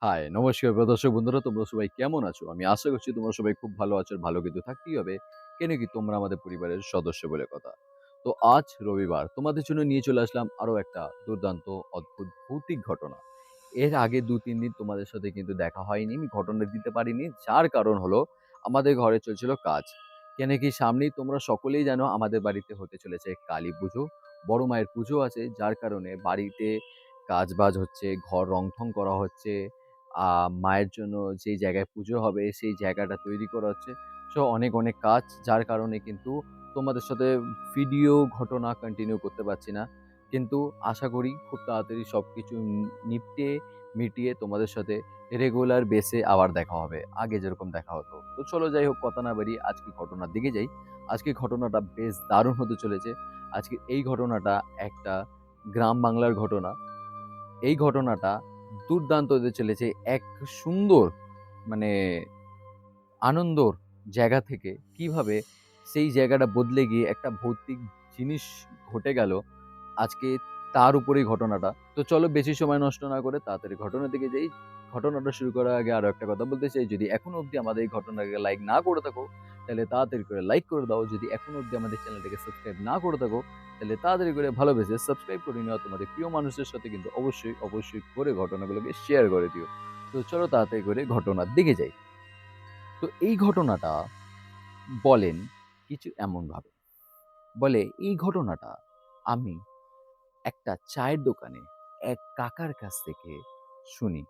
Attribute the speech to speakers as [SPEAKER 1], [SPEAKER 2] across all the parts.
[SPEAKER 1] High, নমস্কার প্রিয় দর্শক বন্ধুরা, তোমরা সবাই কেমন আছো? আমি আশা করছি তোমরা সবাই খুব ভালো আছো। আর ভালো কিন্তু থাকতেই হবে। কেন কি তোমরা আমাদের পরিবারের সদস্য বলে কথা। তো আজ রবিবার তোমাদের জন্য নিয়ে চলে আসলাম আরো একটা দুর্দান্ত অদ্ভুত ভৌতিক ঘটনা। এর আগে ২-৩ দিন তোমাদের সাথে কিন্তু দেখা হয়নি। আমি ঘটনা দিতে পারিনি। যার কারণ হলো আমাদের ঘরে চলছিল কাজ। কেন কি সামনেই তোমরা সকলেই জানো আমাদের বাড়িতে হতে চলেছে কালী পুজো। বড় মায়ের পুজো আছে যার কারণে বাড়িতে কাজ-বাজ হচ্ছে, ঘর রং-টং করা হচ্ছে। মায়ের জন্য যেই জায়গায় পুজো হবে সেই জায়গাটা তৈরি করা হচ্ছে। সো অনেক কাজ যার কারণে কিন্তু তোমাদের সাথে ভিডিও ঘটনা কন্টিনিউ করতে পারছি না। কিন্তু আশা করি খুব তাড়াতাড়ি সবকিছু নিপটে মিটিয়ে তোমাদের সাথে রেগুলার বেসে আবার দেখা হবে। আগে যেরকম দেখা হতো। তো চলো যাই হোক কথা না বাড়িয়ে আজকে ঘটনার দিকে যাই। আজকে ঘটনাটা বেশ দারুণ হতে চলেছে। আজকে এই ঘটনাটা একটা গ্রাম বাংলার ঘটনা। এই ঘটনাটা দুর্দান্ত হতে চলেছে এক সুন্দর মানে আনন্দর জায়গা থেকে কিভাবে সেই জায়গাটা বদলে গিয়ে একটা ভৌতিক জিনিস ঘটে গেল আজকে তার উপরেই ঘটনাটা। তো চলো বেশি সময় নষ্ট না করে তাড়াতাড়ি ঘটনার দিকে যাই। ঘটনাটা শুরু করার আগে আরো একটা কথা বলতে চাই, যদি এখনো অব্দি আমাদের এই ঘটনাকে লাইক না করে থাকো, তাহলে তাড়াতাড়ি করে লাইক করে দাও। যদি এখনো অব্দি আমাদের চ্যানেলটাকে সাবস্ক্রাইব না করে থাকো, তাহলে তাড়াতাড়ি করে ভালোবেসে সাবস্ক্রাইব করে নিও। তোমাদের প্রিয় মানুষের সাথে কিন্তু অবশ্যই করে ঘটনাগুলোকে শেয়ার করে দিও। তো চলো তাড়াতাড়ি করে ঘটনার দিকে যাই। তো এই ঘটনাটা বলেন কিছু এমনভাবে। বলে এই ঘটনাটা আমি একটা চায়ের দোকানে এক কাকার কাছ থেকে শুনি।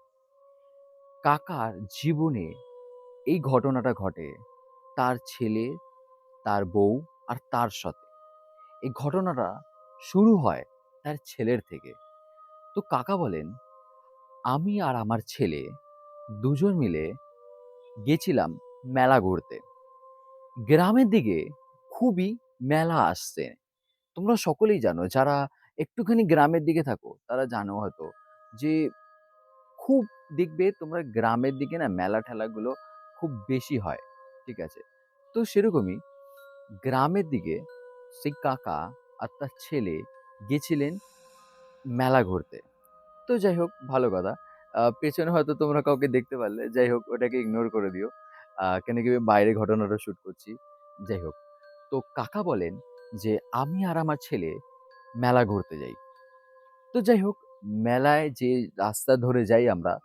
[SPEAKER 1] কাকার জীবনে এই ঘটনাটা ঘটে তার ছেলে, তার বউ আর তার সাথে। এই ঘটনাটা শুরু হয় তার ছেলের থেকে। তো কাকা বলেন, "আমি আর আমার ছেলে দুজন মিলে গেছিলাম মেলা ঘুরতে। গ্রামের দিকে খুবই মেলা আসছে। তোমরা সকলেই জানো যারা একটুখানি গ্রামের দিকে থাকো তারা জানো হয়তো যে খুব দেখবে তোমরা গ্রামের দিকে না মেলা-ঠেলাগুলো খুব বেশি হয়। ঠিক আছে? তো সেরকমই গ্রামের দিকে সেই কাকা আর তার ছেলে গেছিলেন মেলা ঘুরতে। তো যাই হোক ভালো কথা। পেছনে হয়তো তোমরা কাউকে দেখতে পারলে। যাই হোক ওটাকে ইগনোর করে দিও। কেন কি আমি বাইরে ঘটনাটা শুট করছি। যাই হোক। তো কাকা বলেন যে, "আমি আর আমার ছেলে মেলা ঘুরতে যাই।" তো যাই হোক, মেলায় যে রাস্তা ধরে যাই আমরা,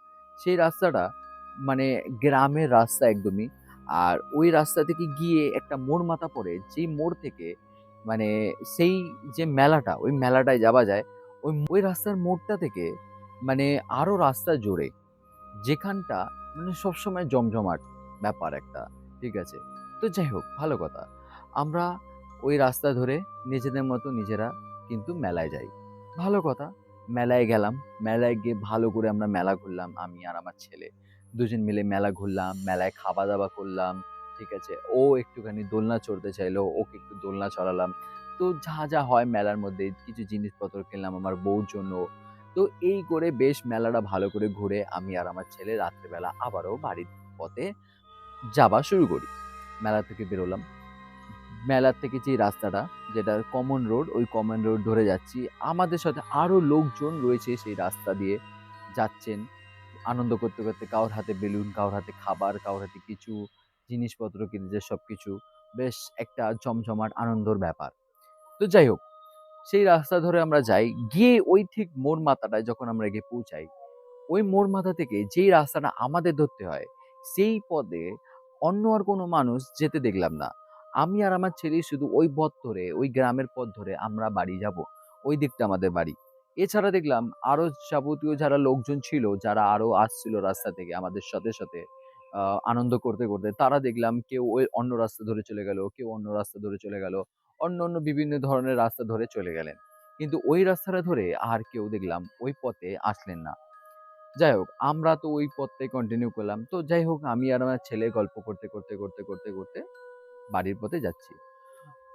[SPEAKER 1] সেই রাস্তাটা মানে গ্রামের রাস্তা একদমই। আর ওই রাস্তা থেকে গিয়ে একটা মোড় মাথা পড়ে, যেই মোড় থেকে মানে সেই যে মেলাটা, ওই মেলাটায় যাওয়া যায়। ওই রাস্তার মোড়টা থেকে মানে আরো রাস্তা জুড়ে, যেখানটা মানে সবসময় জমজমাট ব্যাপার একটা। ঠিক আছে? তো যাই হোক ভালো কথা। আমরা ওই রাস্তা ধরে নিজেদের মতো নিজেরা কিন্তু মেলায় যাই। ভালো কথা। মেলায় গেলাম। মেলায় গিয়ে ভালো করে আমরা মেলা ঘুরলাম আমি আর আমার ছেলে। দুজন মিলে মেলা ঘুরলাম, মেলায় খাওয়া-দাওয়া করলাম। ঠিক আছে? ও একটুখানি দোলনা চড়তে চাইলো, ওকে একটু দোলনা চড়ালাম। তো যা হয় মেলার মধ্যে কিছু জিনিসপত্র কিনলাম আমার বউর জন্য। তো এই করে বেশ মেলাটা ভালো করে ঘুরে আমি আর আমার ছেলে রাত্রেবেলা আবারও বাড়ির পথে যাওয়া শুরু করি। মেলা থেকে বেরোলাম। মেলা থেকে যে রাস্তাটা যেটা কমন রোড, ওই কমন রোড ধরে যাচ্ছি। আমাদের সাথে আরো লোকজন রয়েছে সেই রাস্তা দিয়ে যাচ্ছেন। আনন্দ করতে কারোর হাতে বেলুন, কারোর হাতে খাবার, কারোর হাতে কিছু জিনিসপত্র কিনেছে সবকিছু। বেশ একটা জমজমাট আনন্দর ব্যাপার। তো যাই হোক, সেই রাস্তা ধরে আমরা যাই। গিয়ে ওই ঠিক মোড় মাথাটায় যখন আমরা গিয়ে পৌঁছাই, ওই মোড় মাথা থেকে যেই রাস্তাটা আমাদের ধরতে হয়, সেই পথে অন্য আর কোনো মানুষ যেতে দেখলাম না। আমি আর আমার ছেলে শুধু ওই পথ ধরে, ওই গ্রামের পথ ধরে আমরা বাড়ি যাবো। ওই দিকটা আমাদের বাড়ি। এছাড়া দেখলাম আরো যাবতীয় যারা লোকজন ছিল, যারা আরো আসছিল রাস্তা থেকে আমাদের সাথে আ আনন্দ করতে তারা দেখলাম কেউ ওই অন্য রাস্তা ধরে চলে গেল, কেউ অন্য রাস্তা ধরে চলে গেল। অন্য বিভিন্ন ধরনের রাস্তা ধরে চলে গেলেন। কিন্তু ওই রাস্তাটা ধরে আর কেউ দেখলাম ওই পথে আসলেন না। যাই হোক, আমরা তো ওই পথটাই কন্টিনিউ করলাম। তো যাই হোক, আমি আর আমার ছেলে গল্প করতে বাড়ির পথে যাচ্ছি।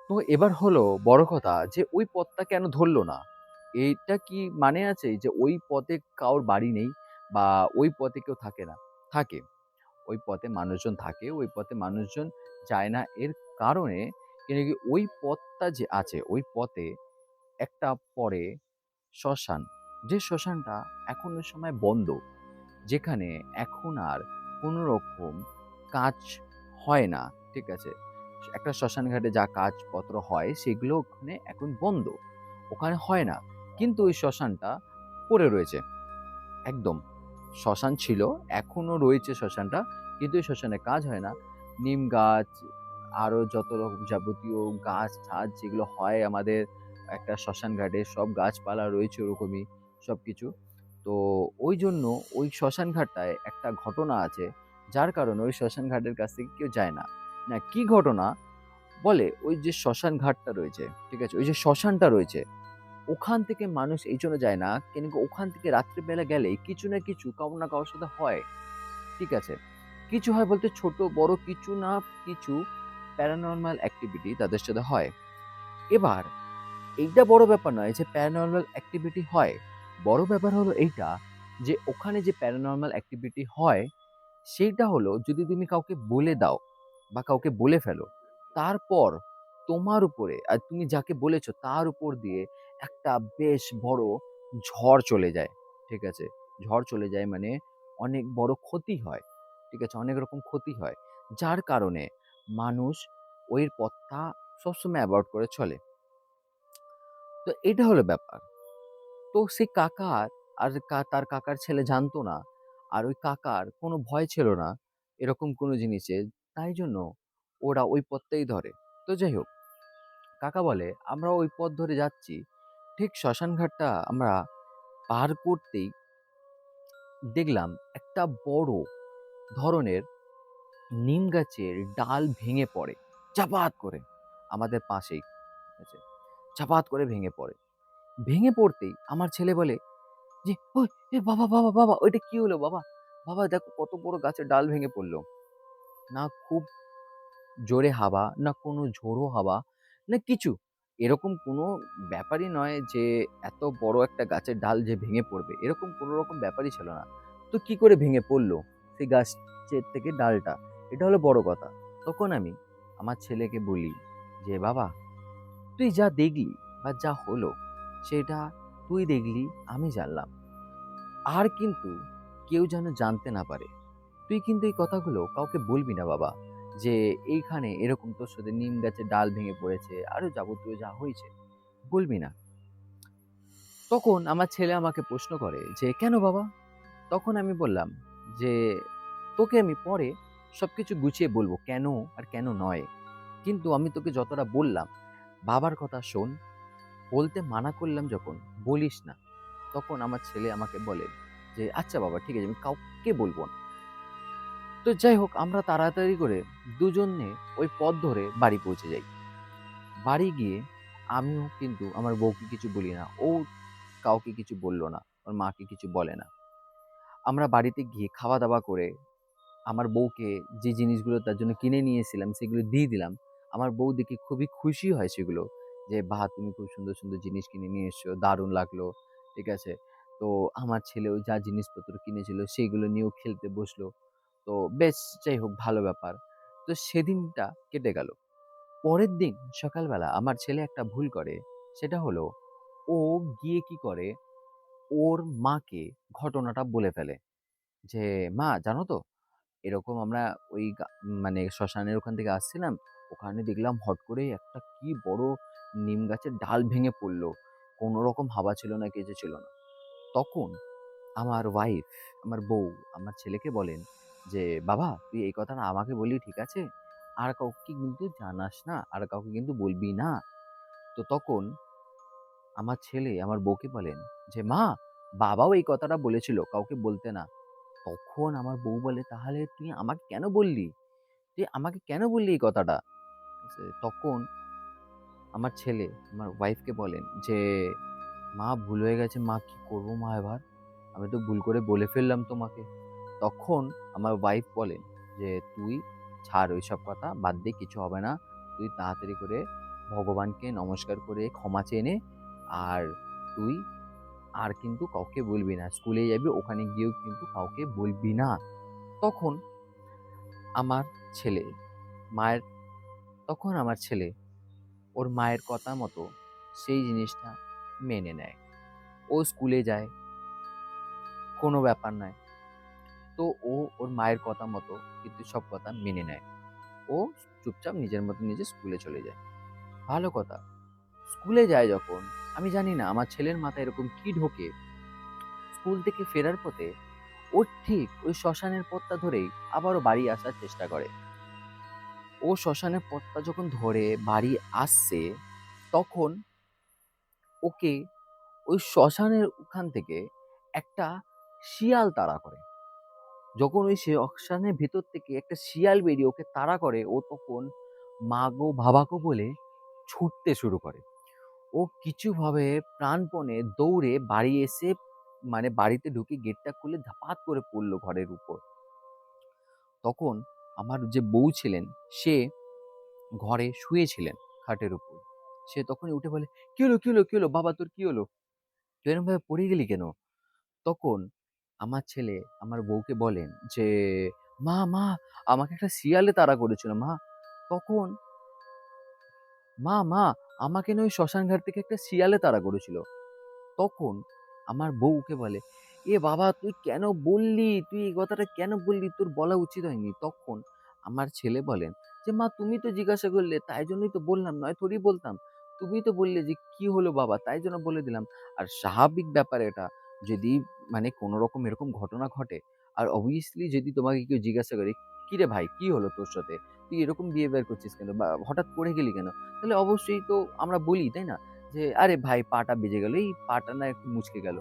[SPEAKER 1] তো এবার হলো বড় কথা যে ওই পথটা কেন ধরল না? এইটা কি মানে আছে যে ওই পথে কারোর বাড়ি নেই বা ওই পথে কেউ থাকে না? থাকে। ওই পথে মানুষজন থাকে, ওই পথে মানুষজন যায় না। এর কারণে কেন কি ওই পথটা যে আছে, ওই পথে একটা পড়ে শ্মশান। যে শ্মশানটা এখনের সময় বন্ধ। যেখানে এখন আর কোনো রকম কাজ হয় না। ঠিক আছে? একটা শ্মশান ঘাটে যা কাজপত্র হয় সেগুলো ওখানে এখন বন্ধ। ওখানে হয় না। কিন্তু ওই শ্মশানটা পড়ে রয়েছে। একদম। শ্মশান ছিল, এখনো রয়েছে শ্মশানটা। কিন্তু ওই শ্মশানে কাজ হয় না। নিম গাছ, আরো যত রকম যাবতীয় গাছ-টাছ যেগুলো হয় আমাদের একটা শ্মশান ঘাটে, সব গাছপালা রয়েছে ওরকমই সবকিছু। তো ওইজন্য ওই শ্মশান ঘাটটায় একটা ঘটনা আছে, যার কারণে ওই শ্মশান ঘাটের কাছ থেকে কেউ যায় না। না, কি ঘটনা? বলে ওই যে শ্মশান ঘাটটা রয়েছে, ঠিক আছে? ওই যে শ্মশানটা রয়েছে, ওখান থেকে মানুষ এইজন্য যায় না, কেন কি ওখান থেকে রাত্রিবেলা গেলেই কিছু না কিছু কারো না কারোর সাথে হয়। ঠিক আছে? কিছু হয় বলতে ছোট বড় কিছু না কিছু প্যারানরমাল অ্যাক্টিভিটি তাদের সাথে হয়। এবার এইটা বড় ব্যাপার নয় যে প্যারানরমাল অ্যাক্টিভিটি হয়। বড় ব্যাপার হলো এইটা যে ওখানে যে প্যারানরমাল অ্যাক্টিভিটি হয় সেইটা হলো যদি তুমি কাউকে বলে দাও বা কাউকে বলে ফেলো, তারপর তোমার উপরে আর তুমি যাকে বলেছো তার উপর দিয়ে একটা বেশ বড় ঝড় চলে যায়। ঠিক আছে? ঝড় চলে যায় মানে অনেক বড় ক্ষতি হয়। ঠিক আছে? অনেক রকম ক্ষতি হয়। যার কারণে মানুষ ওই পথটা সবসময় এভয়েড করে চলে। তো এটা হলো ব্যাপার। তো সেই কাকার আর তার কাকার ছেলে জানতো না। আর ওই কাকার কোনো ভয় ছিল না এরকম কোনো জিনিসে। তাই জন্য ওরা ওই পথটাই ধরে। তো যাই হোক, কাকা বলে, "আমরা ওই পথ ধরে যাচ্ছি। ঠিক শ্মশানঘাটটা আমরা পার করতেই দেখলাম একটা বড় ধরনের নিম গাছের ডাল ভেঙে পড়ে। চাপাত করে আমাদের পাশেই। ঠিক আছে? চাপাত করে ভেঙে পড়ে। ভেঙে পড়তেই আমার ছেলে বলে যে, "ওই এ বাবা, বাবা, বাবা ওইটা কি হলো বাবা? বাবা দেখো কত বড় গাছের ডাল ভেঙে পড়ল।" না খুব জোরে হাওয়া, না কোনো ঝোড়ো হাওয়া, না কিছু। এরকম কোনো ব্যাপারই নয় যে এত বড় একটা গাছের ডাল যে ভেঙে পড়বে, এরকম কোনো রকম ব্যাপারই ছিল না। তো কি করে ভেঙে পড়ল সেই গাছের থেকে ডালটা? এটা হলো বড় কথা। তখন আমি আমার ছেলেকে বলি যে, "বাবা, তুই যা দেখলি বা যা হলো সেটা তুই দেখলি, আমি জানলাম। আর কিন্তু কেউ যেন জানতে না পারে। তুই কিন্তু এই কথাগুলো কাউকে বলবি না বাবা, যে এইখানে এরকম তোর সাথে নিম গাছের ডাল ভেঙে পড়েছে, আরো যাবতীয় যা হয়েছে, বলবি না।" তখন আমার ছেলে আমাকে প্রশ্ন করে যে, "কেন বাবা?" তখন আমি বললাম যে, "তোকে আমি পরে সবকিছু গুছিয়ে বলবো কেন আর কেন নয়। কিন্তু আমি তোকে যতটা বললাম, বাবার কথা শোন। বলতে মানা করলাম যখন, বলিস না।" তখন আমার ছেলে আমাকে বলে যে, "আচ্ছা বাবা ঠিক আছে, আমি কাউকে বলবো না।" তো যাই হোক, আমরা তাড়াতাড়ি করে দুজনে ওই পথ ধরে বাড়ি পৌঁছে যাই। বাড়ি গিয়ে আমিও কিন্তু আমার বউকে কিছু বলি না। ও কাউকে কিছু বলল না। ওর মাকে কিছু বলে না। আমরা বাড়িতে গিয়ে খাওয়া-দাওয়া করে আমার বউকে যে জিনিসগুলো তার জন্য কিনে নিয়ে এসেছিলাম সেগুলো দিয়ে দিলাম। আমার বউ দেখে খুবই খুশি হয় সেগুলো। যে, "বাহ! তুমি খুব সুন্দর, সুন্দর জিনিস কিনে নিয়ে এসছো। দারুণ লাগলো।" ঠিক আছে? তো আমার ছেলেও যা জিনিসপত্র কিনেছিল সেগুলো নিয়েও খেলতে বসলো। তো বেশ যাই হোক ভালো ব্যাপার। তো সেদিনটা কেটে গেল। পরের দিন সকালবেলা আমার ছেলে একটা ভুল করে। সেটা হলো ও গিয়ে কি করে ওর মাকে ঘটনাটা বলে ফেলে। যে, "মা জানো তো এরকম আমরা ওই মানে শ্মশানের ওখান থেকে আসছিলাম। ওখানে দেখলাম হট করে একটা কি বড় নিম গাছের ডাল ভেঙে পড়ল। কোন রকম হাওয়া ছিল না, কিছু ছিল না।" তখন আমার ওয়াইফ, আমার বউ আমার ছেলেকে বলেন যে, "বাবা তুই এই কথাটা আমাকে বললি ঠিক আছে? আর কাউকে কিন্তু জানাস না, আর কাউকে কিন্তু বলবি না।" তো তখন আমার ছেলে আমার বউকে বলেন যে, "মা, বাবাও এই কথাটা বলেছিল কাউকে বলতে না।" তখন আমার বউ বলে, "তাহলে তুই আমাকে কেন বললি? তুই আমাকে কেন বললি এই কথাটা?" তখন আমার ছেলে আমার ওয়াইফকে বলেন যে, "মা ভুল হয়ে গেছে মা, কি করবো মা এবার? আমি তো ভুল করে বলে ফেললাম তোমাকে।" তখন আমার ওয়াইফ বলেন যে, "তুই ছাড় ওইসব কথা, বাদ দে, কিছু হবে না। তুই তাড়াতাড়ি করে ভগবানকে নমস্কার করে ক্ষমা চেয়ে নে। আর তুই আর কিন্তু কাউকে বলবি না। স্কুলে যাবি, ওখানে গিয়েও কিন্তু কাউকে বলবি না।" তখন আমার ছেলে মায়ের তখন আমার ছেলে ওর মায়ের কথা মতো সেই জিনিসটা মেনে নেয়। ও স্কুলে যায়, কোনো ব্যাপার নয়। তো ও ওর মায়ের কথা মতো কিন্তু সব কথা মেনে নেয়। ও চুপচাপ নিজের মতো নিজে স্কুলে চলে যায়। ভালো কথা। স্কুলে যায় যখন, আমি জানি না আমার ছেলের মাথায় এরকম কি ঢোকে, স্কুল থেকে ফেরার পথে ও ঠিক ওই শ্মশানের পথটা ধরেই আবারও বাড়ি আসার চেষ্টা করে। ও শ্মশানের পথটা যখন ধরে বাড়ি আসছে, তখন ওকে ওই শ্মশানের ওখান থেকে একটা শিয়াল তাড়া করে। যখন ওই শ্মশানের ভেতর থেকে একটা শিয়াল বেরিয়ে ওকে তাড়া করে, ও তখন মা গো বাবা গো বলে ছুটতে শুরু করে। ও কিছুভাবে প্রাণপণে দৌড়ে বাড়ি এসে মানে বাড়িতে ঢুকে গেটটা খুলে ধাপাত করে পড়লো ঘরের উপর। তখন আমার যে বউ ছিলেন, সে ঘরে শুয়েছিলেন খাটের উপর। সে তখনই উঠে বলে, কি হলো কি হলো কি হলো বাবা, তোর কি হলো, তুই এরকম ভাবে পড়ে গেলি কেন? তখন আমার ছেলে আমার বউকে বলেন যে, মা মা আমাকে একটা শিয়ালে তাড়া করেছিল মা। তখন মা আমাকে না ওই শ্মশান ঘাট থেকে একটা শিয়ালে তাড়া করেছিল। তখন আমার বউ ওকে বলে, এ বাবা তুই কেন বললি, তুই এই কথাটা কেন বললি, তোর বলা উচিত হয়নি। তখন আমার ছেলে বলেন যে, মা তুমি তো জিজ্ঞাসা করলে তাই জন্যই তো বললাম, নয় থোড়ি বলতাম। তুমি তো বললে যে কি হলো বাবা, তাই জন্য বলে দিলাম। আর স্বাভাবিক ব্যাপার এটা, যদি মানে কোনো রকম এরকম ঘটনা ঘটে, আর অবভিয়াসলি যদি তোমাকে কেউ জিজ্ঞাসা করে, কি রে ভাই কি হলো তোর সাথে, তুই এরকম বিহেভিয়ার করছিস কেন বা হঠাৎ পড়ে গেলি কেন, তাহলে অবশ্যই তো আমরা বলি তাই না, যে আরে ভাই পাটা বেজে গেল, এই পাটা না একটু মুচকে গেল।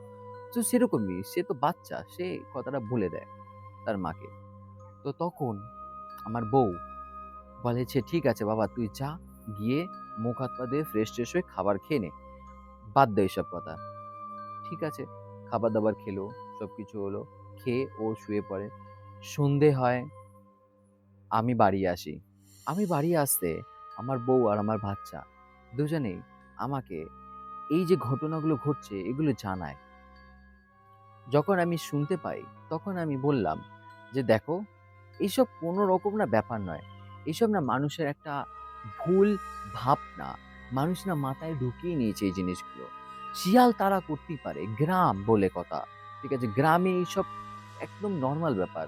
[SPEAKER 1] তো সেরকমই, সে তো বাচ্চা, সে কথাটা বলে দেয় তার মাকে। তো তখন আমার বউ বলেছে, ঠিক আছে বাবা তুই যা, গিয়ে মুখ হাত পা দিয়ে ফ্রেশ ট্রেশ হয়ে খাবার খেয়ে নে, বাদ দে এসব কথা। ঠিক আছে, খাবার দাবার খেলো, সবকিছু হলো, খেয়ে ও শুয়ে পড়ে। সন্ধে হয়, আমি বাড়ি আসি। আমি বাড়ি আসতে আমার বউ আর আমার বাচ্চা দুজনেই আমাকে এই যে ঘটনাগুলো ঘটছে এগুলো জানায়। যখন আমি শুনতে পাই, তখন আমি বললাম যে দেখো, এইসব কোনো রকম না ব্যাপার নয়, এইসব না মানুষের একটা ভুল ভাবনা, মানুষ না মাথায় ঢুকিয়ে নিয়েছে এই জিনিসগুলো। শিয়াল তারা করতেই পারে, গ্রাম বলে কথা, ঠিক আছে, গ্রামে এইসব একদম নর্মাল ব্যাপার।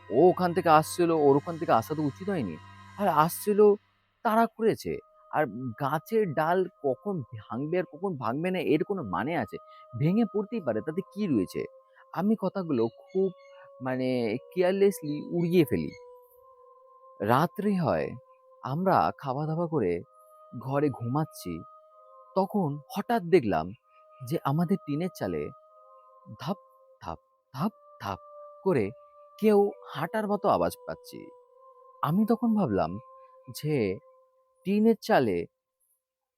[SPEAKER 1] ও ওখান থেকে আসছিল, ওর ওখান থেকে আসা তো উচিত হয়নি। আর আসছিল, তাড়া করেছে। আর গাছের ডাল কখন ভাঙবে আর কখন ভাঙবে না এর কোনো মানে আছে? ভেঙে পড়তেই পারে, তাতে কি রয়েছে? আমি কথাগুলো খুব মানে কেয়ারলেসলি উড়িয়ে ফেলি। রাত্রি হয়, আমরা খাওয়া-দাওয়া করে ঘরে ঘুমাচ্ছি। তখন হঠাৎ দেখলাম যে আমাদের টিনের চালে ধাপ, ধাপ, ধাপ, ধাপ করে কেউ হাঁটার মতো আওয়াজ পাচ্ছি। আমি তখন ভাবলাম যে টিনের চালে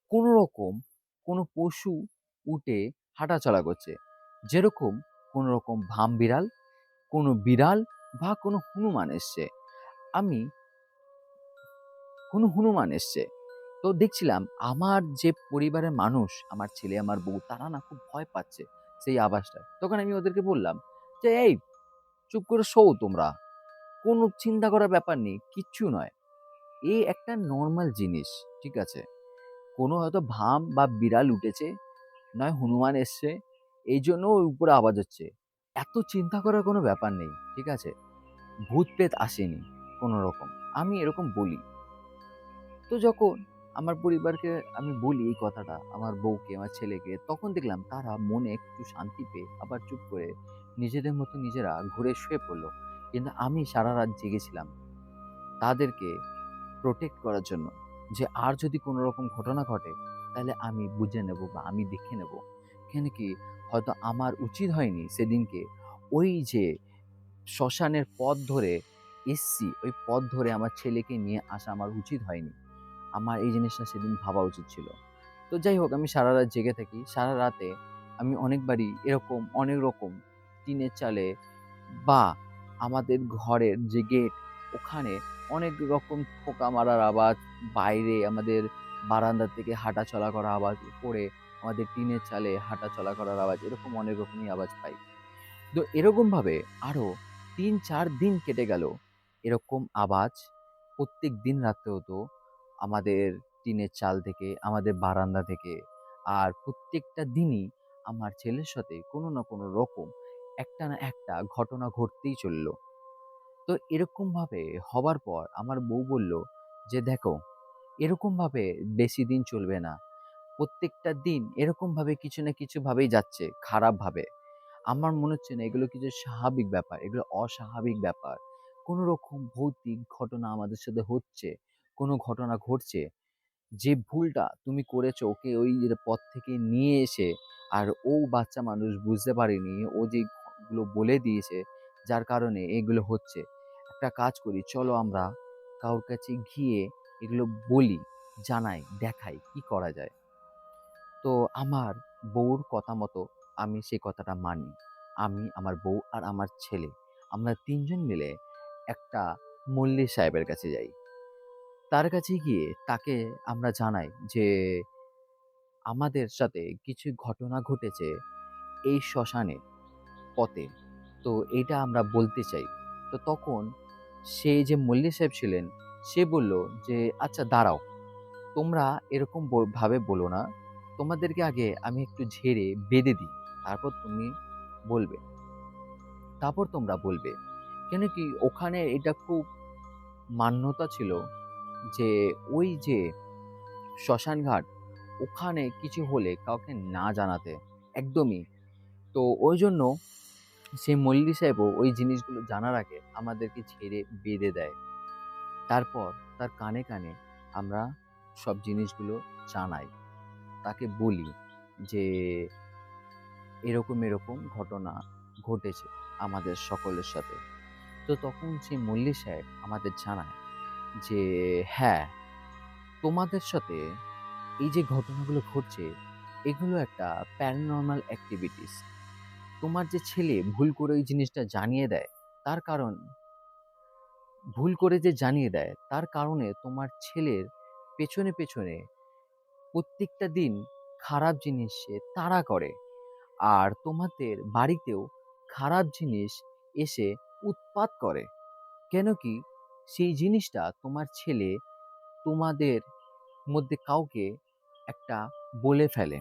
[SPEAKER 1] কোনো রকম কোনো পশু উঠে হাঁটাচলা করছে। যেরকম কোনো রকম ভাম-বিড়াল, কোনো বিড়াল বা কোনো হনুমান এসছে। আমি কোনো হনুমান এসছে। তো দেখছিলাম আমার যে পরিবারের মানুষ, আমার ছেলে, আমার বউ তারা না খুব ভয় পাচ্ছে সেই আওয়াজটায়। তখন আমি ওদেরকে বললাম যে, "এই চুপ করে শোও তোমরা। কোনো চিন্তা করার ব্যাপার নেই, কিচ্ছু নয়। এ একটা নরমাল জিনিস, ঠিক আছে? কোনো হয়তো ভাম বা বিড়াল উঠেছে, নয় হনুমান এসছে, এইজন্য ওই উপরে আওয়াজ হচ্ছে। এত চিন্তা করার কোনো ব্যাপার নেই, ঠিক আছে? ভূত-প্রেত আসেনি কোনো রকম।" আমি এরকম বলি। তো যখন আমার পরিবারকে আমি বলি এই কথাটা, আমার বউকে, আমার ছেলেকে, তখন দেখলাম তারা মনে একটু শান্তি পেয়ে আবার চুপ করে নিজেদের মতো নিজেরা ঘুরে শুয়ে পড়লো। কিন্তু আমি সারারাত জেগেছিলাম তাদেরকে প্রোটেক্ট করার জন্য, যে আর যদি কোনো রকম ঘটনা ঘটে তাহলে আমি বুঝে নেব বা আমি দেখে নেব। কেন কি, হয়তো আমার উচিত হয়নি সেদিনকে ওই যে শ্মশানের পথ ধরে এসছি, ওই পথ ধরে আমার ছেলেকে নিয়ে আসা আমার উচিত হয়নি। আমার এই জিনিসটা সেদিন ভাবা উচিত ছিল। তো যাই হোক, আমি সারারাত জেগে থাকি। সারারাতে আমি অনেকবারই এরকম অনেক রকম টিনের চালে বা আমাদের ঘরের যে গেট, ওখানে অনেক রকম ঠোকা মারার আওয়াজ, বাইরে আমাদের বারান্দা থেকে হাঁটা চলা করা আওয়াজ, উপরে আমাদের টিনের চালে হাঁটা চলা করার আওয়াজ, এরকম অনেক রকমই আওয়াজ পাই। তো এরকমভাবে আরো ৩-৪ দিন কেটে গেল। এরকম আওয়াজ প্রত্যেকদিন রাত্রে হতো আমাদের টিনের চাল থেকে, আমাদের বারান্দা থেকে। আর প্রত্যেকটা দিনই আমার ছেলের সাথে কোনো না কোনো রকম একটা না একটা ঘটনা ঘটতেই চলল। তো এরকমভাবে হবার পর আমার বউ বলল যে, "দেখো, এরকমভাবে বেশি দিন চলবে না। প্রত্যেকটা দিন এরকমভাবে কিছু না কিছু ভাবেই যাচ্ছে, খারাপভাবে। আমার মনে হচ্ছে না এগুলো কিছু স্বাভাবিক ব্যাপার, এগুলো অস্বাভাবিক ব্যাপার। কোনো রকম ভৌতিক ঘটনা আমাদের সাথে হচ্ছে, কোনো ঘটনা ঘটছে। যে ভুলটা তুমি করেছো ওকে ওই পথ থেকে নিয়ে এসে, আর ও বাচ্চা মানুষ বুঝতে পারেনি, ও যেগুলো বলে দিয়েছে যার কারণে এগুলো হচ্ছে। একটা কাজ করি, চলো আমরা কারোর কাছে গিয়ে এগুলো বলি, জানাই, দেখাই কি করা যায়।" তো আমার বউর কথা মতো আমি সেই কথাটা মানি। আমি, আমার বউ আর আমার ছেলে, আমরা ৩ জন মিলে একটা মল্লিক সাহেবের কাছে যাই। তার কাছে গিয়ে তাকে আমরা জানাই যে, আমাদের সাথে কিছু ঘটনা ঘটেছে এই শ্মশানে পথে। তো এইটা আমরা বলতে চাই। তো তখন সে যে মল্লিক সাহেব ছিলেন, সে বলল যে, "আচ্ছা দাঁড়াও, তোমরা এরকম ভাবে বলো না। তোমাদেরকে আগে আমি একটু ঝেড়ে বেঁধে দিই। তারপর তুমি বলবে। তারপর তোমরা বলবে।" কেন কি ওখানে এটা খুব মান্যতা ছিল যে ওই যে শ্মশানঘাট, ওখানে কিছু হলে কাউকে না জানাতে। একদমই। তো ওইজন্য সেই মল্লিক সাহেবও ওই জিনিসগুলো জানার আগে আমাদেরকে ঝেড়ে বেঁধে দেয়। তারপর তার কানে, কানে আমরা সব জিনিসগুলো জানাই। তাকে বলি যে, এরকম, এরকম ঘটনা ঘটেছে আমাদের সকলের সাথে। তো তখন সেই মল্লিক সাহেব আমাদের জানায় যে, "হ্যাঁ, তোমাদের সাথে এই যে ঘটনাগুলো ঘটছে, এগুলো একটা প্যারানরমাল এক্টিভিটিস। তোমার যে ছেলে ভুল করে ওই জিনিসটা জানিয়ে দেয়, তার কারণ ভুল করে যে জানিয়ে দেয়, তার কারণে তোমার ছেলের পেছনে, পেছনে প্রত্যেকটা দিন খারাপ জিনিস সে তাড়া করে। আর তোমাদের বাড়িতেও খারাপ জিনিস এসে উৎপাত করে। কেন কি সেই জিনিসটা তোমার ছেলে তোমাদের মধ্যে কাউকে একটা বলে ফেলে।"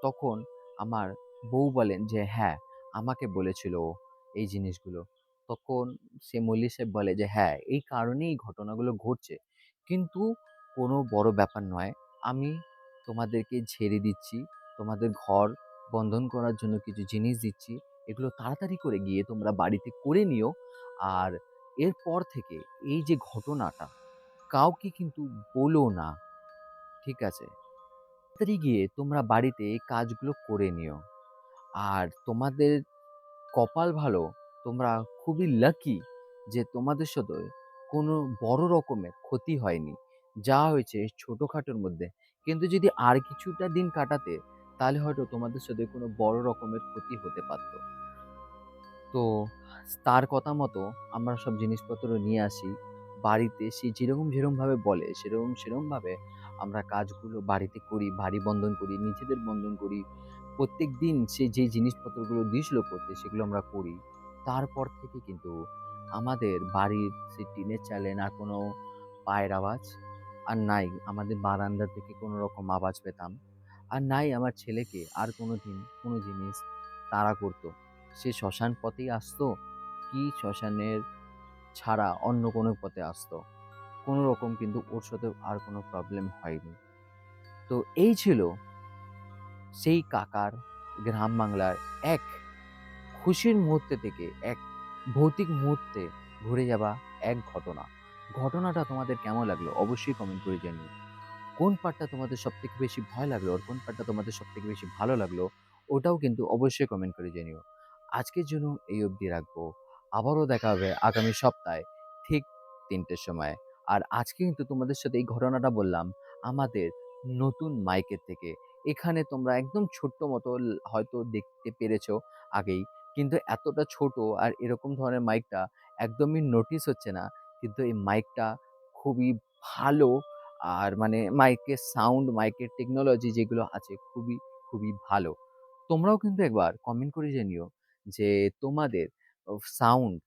[SPEAKER 1] তখন আমার বউ বলেন যে, "হ্যাঁ, আমাকে বলেছিল ও এই জিনিসগুলো।" তখন সে মল্লিক সাহেব বলে যে, "হ্যাঁ, এই কারণেই এই ঘটনাগুলো ঘটছে। কিন্তু কোনো বড় ব্যাপার নয়। আমি তোমাদেরকে ঝেড়ে দিচ্ছি। তোমাদের ঘর বন্ধন করার জন্য কিছু জিনিস দিচ্ছি। এগুলো তাড়াতাড়ি করে গিয়ে তোমরা বাড়িতে করে নিও। আর এরপর থেকে এই যে ঘটনাটা কাউকে কিন্তু বলো না। ঠিক আছে? তাড়াতাড়ি গিয়ে তোমরা বাড়িতে এই কাজগুলো করে নিও। আর তোমাদের কপাল ভালো, তোমরা খুবই লাকি যে তোমাদের সাথে কোনো বড় রকমের ক্ষতি হয়নি। যা হয়েছে ছোটখাটোর মধ্যে। কিন্তু যদি আর কিছুটা দিন কাটাতে, তাহলে হয়তো তোমাদের সাথে কোনো বড় রকমের ক্ষতি হতে পারত।" তো তার কথা মতো আমরা সব জিনিসপত্র নিয়ে আসি। বাড়িতে সে যেরকম, যেরকমভাবে বলে সেরকম, সেরকমভাবে আমরা কাজগুলো বাড়িতে করি, বাড়ি বন্ধন করি, নিজেদের বন্ধন করি। প্রত্যেকদিন সে যে জিনিসপত্রগুলো দিয়েছিল করতে সেগুলো আমরা করি। তারপর থেকে কিন্তু আমাদের বাড়ির সেই টিনের চালে না কোনো পায়ের আওয়াজ, আর নাই আমাদের বারান্দা থেকে কোনো রকম আওয়াজ পেতাম। আর নাই আমার ছেলেকে আর কোনোদিন কোনো জিনিস তাড়া করত। সে শ্মশান পথেই আসতো, কি শ্মশানের ছাড়া অন্য কোনো পথে আসতো। কোনো রকম কিন্তু ওর সাথে আর কোনো প্রবলেম হয়নি। তো এই ছিল সেই কাকার গ্রাম বাংলার এক খুশির মুহূর্তে থেকে এক ভৌতিক মুহূর্তে ঘুরে যাওয়া এক ঘটনা। ঘটনাটা তোমাদের কেমন লাগলো? অবশ্যই কমেন্ট করে জানিও। কোন পার্টটা তোমাদের সবথেকে বেশি ভয় লাগলো আর কোন পার্টটা তোমাদের সবথেকে বেশি ভালো লাগলো, ওটাও কিন্তু অবশ্যই কমেন্ট করে জানিও। আজকের জন্য এই অবধি রাখবো। আবারও দেখা হবে আগামী সপ্তাহে ঠিক ৩টের সময়। আর আজকে কিন্তু তোমাদের সাথে এই ঘটনাটা বললাম আমাদের নতুন মাইকের থেকে। এখানে তোমরা একদম ছোট্ট মতো হয়তো দেখতে পেরেছো আগেই। কিন্তু এতটা ছোট আর এরকম ধরনের মাইকটা একদমই নোটিস হচ্ছে না। কিন্তু এই মাইকটা খুবই ভালো। আর মানে মাইকের সাউন্ড, মাইকের টেকনোলজি যেগুলো আছে খুবই, খুবই ভালো। তোমরাও কিন্তু একবার কমেন্ট করে জানিও যে তোমাদের সাউন্ড,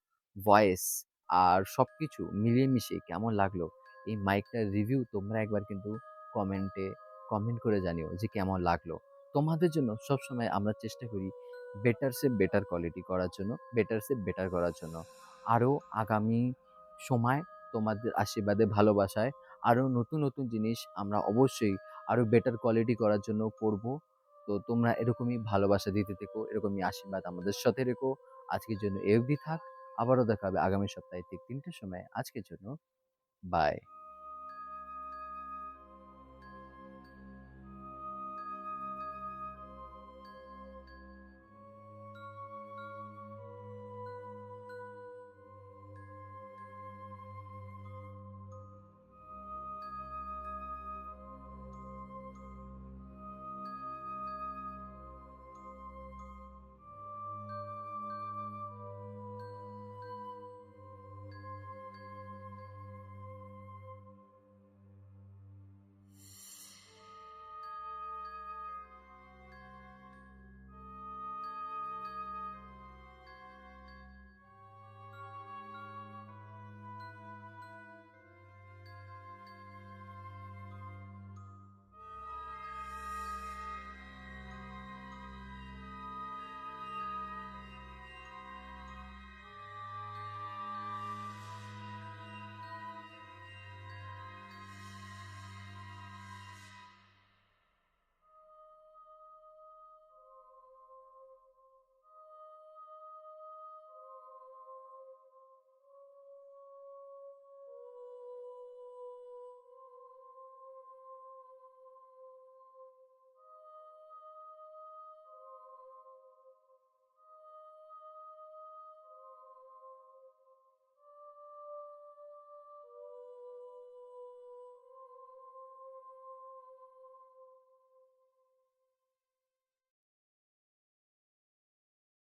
[SPEAKER 1] ভয়েস আর সবকিছু মিলিয়ে মিশিয়ে কেমন লাগলো। এই মাইকটার রিভিউ তোমরা একবার কিন্তু কমেন্টে কমেন্ট করে জানিও যে কেমন লাগলো। তোমাদের জন্য সবসময় আমরা চেষ্টা করি বেটার সে বেটার কোয়ালিটি করার জন্য, বেটার সে বেটার করার জন্য। আরও আগামী সময় তোমাদের আশীর্বাদে, ভালোবাসায় আরও নতুন, নতুন জিনিস আমরা অবশ্যই আরও বেটার কোয়ালিটি করার জন্য করব। তো তোমরা এরকমই ভালোবাসা দিতে থেকো, এরকমই আশীর্বাদ আমাদের সাথে রেখো। আজকের জন্য এ অবধি থাক। আবারও দেখা হবে আগামী সপ্তাহে ঠিক ৩ টের সময়। আজকের জন্য বাই।